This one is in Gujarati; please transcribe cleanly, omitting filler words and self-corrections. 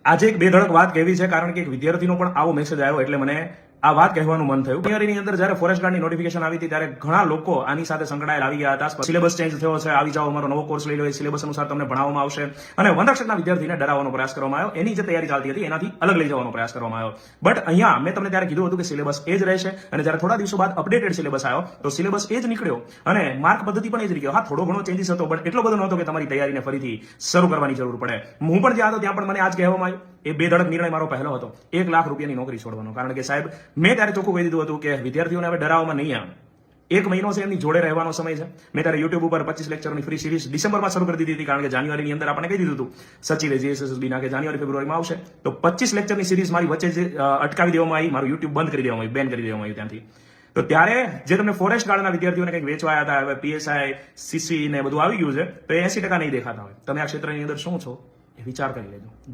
આજે એક બેધડક વાત કહેવી છે, કારણ કે એક વિદ્યાર્થીનો પણ આવો મેસેજ આવ્યો એટલે મને આ વાત કહેવાનું મન થયું. જાન્યુઆરીની અંદર જ્યારે ફોરેસ્ટ ગાર્ડની નોટિફિકેશન આવી હતી ત્યારે ઘણા લોકો આની સાથે સંકળાયેલા આવી ગયા હતા. સિલેબસ ચેન્જ થયો છે, આવી જાઓ અમારો નવો કોર્સ લઈ લો, સિલેબસ અનુસાર તમને ભણાવવામાં આવશે અને વનરક્ષકના વિદ્યાર્થીને ડરાવવાનો પ્રયાસ કરવામાં આવ્યો. એની જે તૈયારી ચાલતી હતી એનાથી અલગ લઈ જવાનો પ્રયાસ કરવામાં આવ્યો. બટ અહીંયા મેં તમને ત્યારે કીધું હતું કે સિલેબસ એ જ રહેશે અને જ્યારે થોડા દિવસો બાદ અપડેટેડ સિલેબસ આવ્યો તો સિલેબસ એ જ નીકળ્યો અને માર્ક પદ્ધતિ પણ એ જ નીકળ્યો. હા, થોડો ઘણો ચેન્જીસ હતો, બટ એટલો બધો નહોતો કે તમારી તૈયારીને ફરીથી શરૂ કરવાની જરૂર પડે. હું પણ જ્યાં હતો ત્યાં પણ મને આજ કહેવામાં આવ્યું. એ બેધડક નિર્ણય મારો પહેલો હતો, 1 લાખ રૂપિયાની નોકરી છોડવાનો. કારણ કે સાહેબ, મેં ત્યારે ચોખ્ખું કહી દીધું હતું કે વિદ્યાર્થીઓને હવે ડરાવવામાં નહીં આવે. 1 મહિનો છે એમની જોડે રહેવાનો સમય છે. મેં ત્યારે યુટ્યુબ ઉપર 25 લેક્ચરની ફ્રી સિરીઝ ડિસેમ્બરમાં શરૂ કરી દીધી હતી, કારણ કે જાન્યુઆરીની અંદર આપણે કહી દીધું હતું સચિવે જીએસએસબી ના કે જાન્યુઆરી ફેબ્રુઆરીમાં આવશે. તો 25 લેક્ચરની સિરીઝ મારી વચ્ચે જે અટકાવી દેવામાં આવી, મારું યુટ્યુબ બંધ કરી દેવામાં આવ્યું, બેન કરી દેવામાં આવ્યું ત્યાંથી. તો ત્યારે જે તમને ફોરેસ્ટ ગાર્ડના વિદ્યાર્થીઓને કંઈક વેચવાયા હતા, હવે પીએસઆઈ, સીસી ને બધું આવી ગયું છે, તો એ 80% નહીં દેખાતા હોય. તમે આ ક્ષેત્રની અંદર શું છો એ વિચાર કરી લેજો. જય